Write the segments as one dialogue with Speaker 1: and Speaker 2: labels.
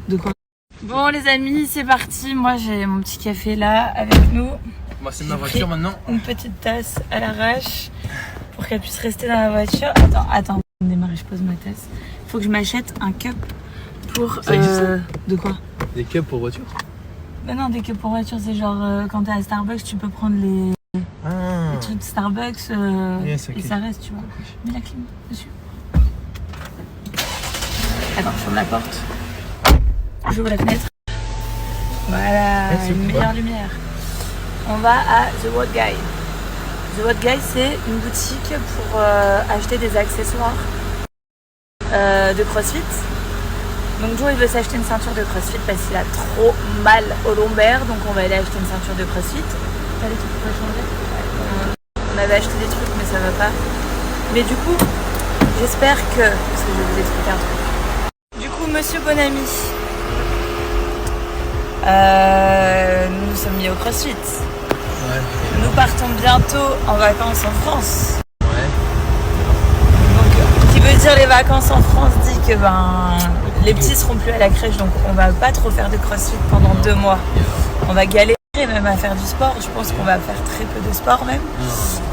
Speaker 1: De quoi? Bon les amis, c'est parti. Moi j'ai mon petit café là avec nous.
Speaker 2: Moi c'est ma voiture maintenant.
Speaker 1: Une petite tasse à l'arrache pour qu'elle puisse rester dans la voiture. Attends, on démarre, je pose ma tasse. Il faut que je m'achète un cup pour...
Speaker 2: Ça existe
Speaker 1: de quoi?
Speaker 2: Des cups pour voiture?
Speaker 1: Bah non, des cups pour voiture, c'est genre quand t'es à Starbucks, tu peux prendre les trucs de Starbucks
Speaker 2: Yes, okay.
Speaker 1: et ça reste, tu vois. Mets la clim dessus. Attends, je ferme la porte. J'ouvre la fenêtre. Voilà, une meilleure lumière. On va à The What Guy. The What Guy, c'est une boutique pour acheter des accessoires de CrossFit. Donc Joe, il veut s'acheter une ceinture de CrossFit parce qu'il a trop mal au lombaire. Donc on va aller acheter une ceinture de CrossFit. T'as les trucs pour changer? On avait acheté des trucs, mais ça va pas. Mais du coup, j'espère que... Parce que je vais vous expliquer un truc. Du coup, monsieur Bonami, nous sommes mis au CrossFit.
Speaker 2: Ouais.
Speaker 1: Nous partons bientôt en vacances en France.
Speaker 2: Ouais.
Speaker 1: Donc, qui veut dire les vacances en France dit que les petits seront plus à la crèche, donc on va pas trop faire de CrossFit pendant 2 mois. On va galérer même à faire du sport. Je pense qu'on va faire très peu de sport même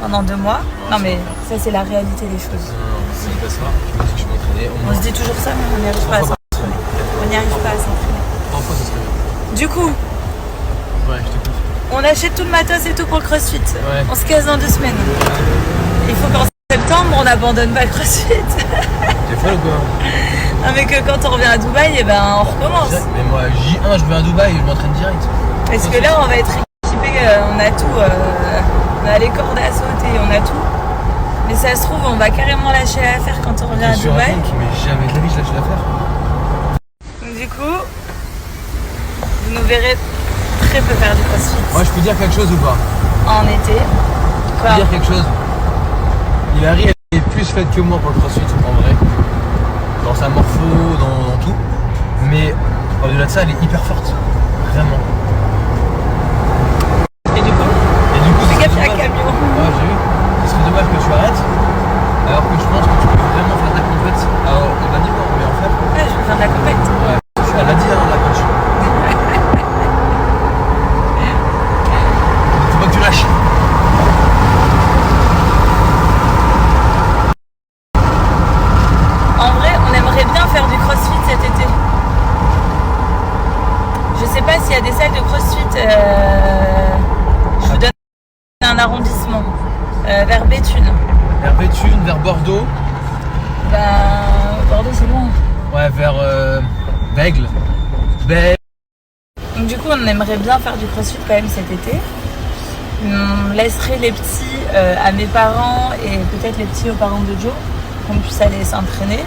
Speaker 1: pendant 2 mois. Non mais ça c'est la réalité des choses.
Speaker 2: Non, c'est pas ça. Je pense que je vais m'entraîner au moins.
Speaker 1: On se dit toujours ça, mais on n'y arrive pas à s'entraîner. On n'y arrive pas à s'entraîner.
Speaker 2: 3 fois ça serait bien.
Speaker 1: Du coup,
Speaker 2: Ouais, je te kiffe.
Speaker 1: on achète tout le matos et tout pour le CrossFit.
Speaker 2: Ouais.
Speaker 1: On se casse dans 2 semaines. Il faut qu'en septembre, on n'abandonne pas le CrossFit.
Speaker 2: T'es folle ou quoi?
Speaker 1: Non mais que quand on revient à Dubaï, et ben on recommence.
Speaker 2: Mais moi, J1, je vais à Dubaï, je m'entraîne direct.
Speaker 1: Parce que là, on va être équipé, on a tout. On a les cordes à sauter, on a tout. Mais ça se trouve, on va carrément lâcher l'affaire quand on revient à Dubaï.
Speaker 2: Mais jamais de la vie, je lâche l'affaire.
Speaker 1: Donc du coup, vous nous verrez très peu faire du CrossFit
Speaker 2: Moi, je peux dire quelque chose ou pas?
Speaker 1: en été.
Speaker 2: Je
Speaker 1: Quoi?
Speaker 2: peux dire quelque chose. Hilary, elle est plus faite que moi pour le CrossFit, en vrai. Dans sa morpho, dans tout. Mais au-delà de ça, elle est hyper forte. Vraiment.
Speaker 1: Et du coup, fais gaffe, il y a un camion.
Speaker 2: Ouais, j'ai vu. Ce serait dommage que tu arrêtes. Alors que je pense que tu peux vraiment faire de la compète. Alors, on va dire, mais en fait.
Speaker 1: Ouais, je vais faire de la compète.
Speaker 2: Ouais. Elle l'a dit, hein, la coach. Faut pas que tu lâches.
Speaker 1: En vrai, on aimerait bien faire du CrossFit cet été. Je sais pas s'il y a des salles de CrossFit. Je vous donne un arrondissement. Vers Béthune.
Speaker 2: Vers Béthune, vers Bordeaux.
Speaker 1: Bordeaux, c'est loin.
Speaker 2: Ouais, vers Bègle.
Speaker 1: Donc du coup, on aimerait bien faire du CrossFit quand même cet été. On laisserait les petits à mes parents et peut-être les petits aux parents de Joe, qu'on puisse aller s'entraîner.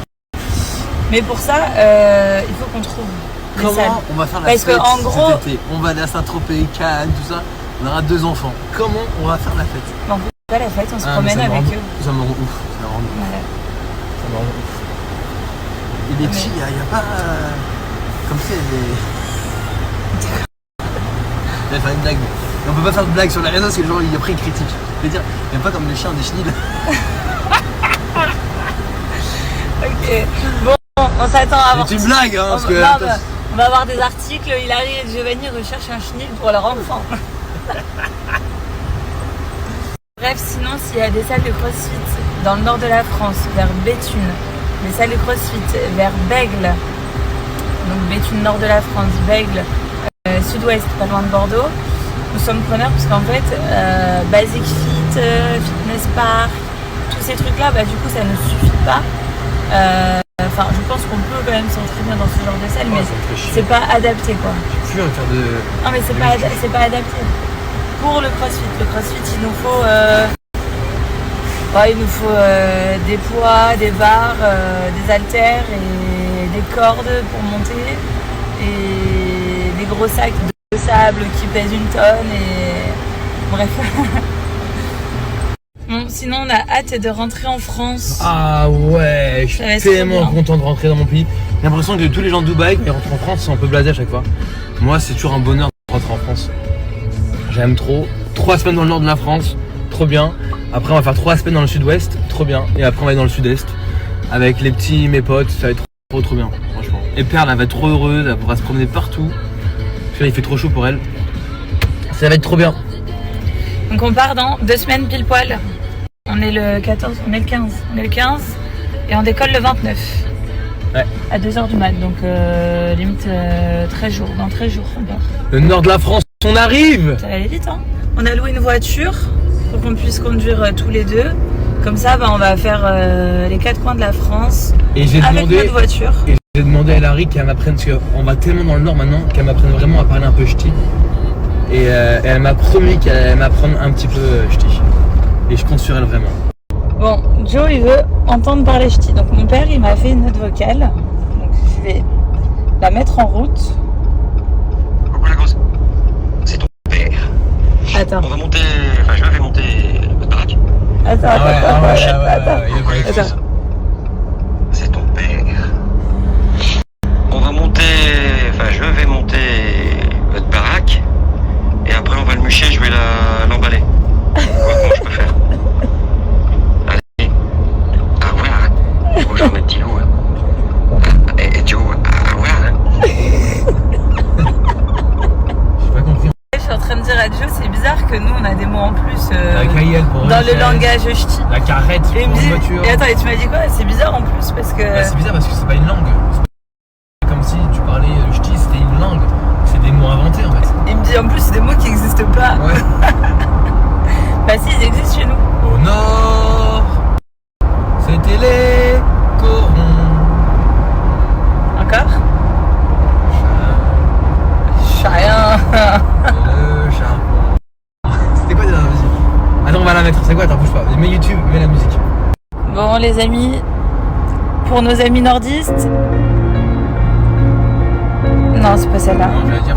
Speaker 1: Mais pour ça, il faut qu'on trouve des salles.
Speaker 2: Comment on va faire la
Speaker 1: Parce
Speaker 2: fête
Speaker 1: que, en gros,
Speaker 2: cet été? On va aller à Saint-Tropez, Cannes, tout ça. On aura 2 enfants. Comment on va faire la fête?
Speaker 1: on fait pas la fête, on se
Speaker 2: Ah,
Speaker 1: promène avec eux.
Speaker 2: Ça me rend ouf. Ça me rend ouf.
Speaker 1: Voilà.
Speaker 2: Ça me rend ouf. Et les petits, il n'y a pas... Comme c'est des... Je vais faire une blague. Mais on peut pas faire de blague sur les réseaux parce que les gens après ils critiquent. Je veux dire, il n'y a pas comme les chiens des chenilles.
Speaker 1: Ok. Bon, on s'attend à avoir...
Speaker 2: C'est une blague, hein, parce que...
Speaker 1: Non, bah, on va avoir des articles. Hilary et Giovanni recherchent un chenil pour leur enfant. Bref, sinon, s'il y a des salles de CrossFit dans le nord de la France, vers Béthune, des salles de CrossFit vers Bègle, donc Béthune, nord de la France, Bègle, sud-ouest, pas loin de Bordeaux, nous sommes preneurs parce qu'en fait, Basic Fit, Fitness Park, tous ces trucs-là, bah, du coup, ça ne suffit pas. Enfin, je pense qu'on peut quand même s'entraîner dans ce genre de salle, mais c'est pas adapté, quoi.
Speaker 2: J'ai plus envie de faire de...
Speaker 1: Non, mais c'est pas adapté. Pour le CrossFit, il nous faut, des poids, des barres, des haltères et des cordes pour monter et des gros sacs de sable qui pèsent 1 tonne et bref. Bon, sinon on a hâte de rentrer en France.
Speaker 2: Ah ouais, je suis tellement content de rentrer dans mon pays. J'ai l'impression que tous les gens de Dubaï, quand ils rentrent en France, sont un peu blasés à chaque fois. Moi, c'est toujours un bonheur de rentrer en France. J'aime trop. 3 semaines dans le nord de la France, trop bien. Après, on va faire 3 semaines dans le sud-ouest, trop bien. Et après, on va aller dans le sud-est avec les petits, mes potes. Ça va être trop bien, franchement. Et Perle, elle va être trop heureuse, elle pourra se promener partout. Parce que là, il fait trop chaud pour elle. Ça va être trop bien.
Speaker 1: Donc on part dans 2 semaines pile poil. On est le 14, on est le 15. On est le 15 et on décolle le 29.
Speaker 2: Ouais.
Speaker 1: À 2h du mat, donc limite 13 jours. Dans 13 jours on part.
Speaker 2: Le nord de la France, on arrive.
Speaker 1: Ça va aller vite hein. On a loué une voiture pour qu'on puisse conduire tous les deux. Comme ça on va faire les 4 coins de la France
Speaker 2: et j'ai
Speaker 1: avec
Speaker 2: demandé,
Speaker 1: notre voiture.
Speaker 2: Et j'ai demandé à Larry qu'elle m'apprenne, parce qu'on va tellement dans le nord maintenant, qu'elle m'apprenne vraiment à parler un peu ch'ti. Et elle m'a promis qu'elle allait m'apprendre un petit peu ch'ti. Et je compte sur elle vraiment.
Speaker 1: Bon, Joe il veut entendre parler ch'ti. Donc mon père il m'a fait une note vocale. Donc je vais la mettre en route.
Speaker 3: Coucou la grosse. C'est ton père.
Speaker 1: Attends.
Speaker 3: On va monter. Enfin, je vais monter votre baraque.
Speaker 1: Attends.
Speaker 3: C'est ton père. On va monter. Enfin, je vais monter votre baraque. Et après, on va le mûcher, je vais l'emballer. Comment je peux faire? Allez. Au revoir. Bonjour, mes petits loups. Et Joe, au revoir.
Speaker 2: J'ai pas compris.
Speaker 1: Je suis en train de dire à Joe, c'est bizarre que nous on a des mots en plus
Speaker 2: La caillette pour
Speaker 1: dans
Speaker 2: une
Speaker 1: le
Speaker 2: chaise,
Speaker 1: langage ch'ti.
Speaker 2: La carrette
Speaker 1: Et il
Speaker 2: pour
Speaker 1: me
Speaker 2: une
Speaker 1: dit,
Speaker 2: voiture.
Speaker 1: et attends, et tu m'as dit quoi? C'est bizarre en plus parce que.
Speaker 2: Bah, c'est bizarre parce que c'est pas une langue. C'est comme si tu parlais ch'ti, c'était une langue. C'est des mots inventés en fait.
Speaker 1: Il me dit en plus c'est des mots qui n'existent pas.
Speaker 2: Ouais.
Speaker 1: Bah si, ils existent chez nous.
Speaker 2: Au nord, c'était les corons.
Speaker 1: Encore? Chien.
Speaker 2: Le charbon. C'était quoi déjà la musique? Attends, on va la mettre. C'est quoi? Attends, bouge pas. Mets YouTube, mets la musique.
Speaker 1: Bon les amis, pour nos amis nordistes. Non, c'est pas celle-là.
Speaker 2: Non, je vais dire.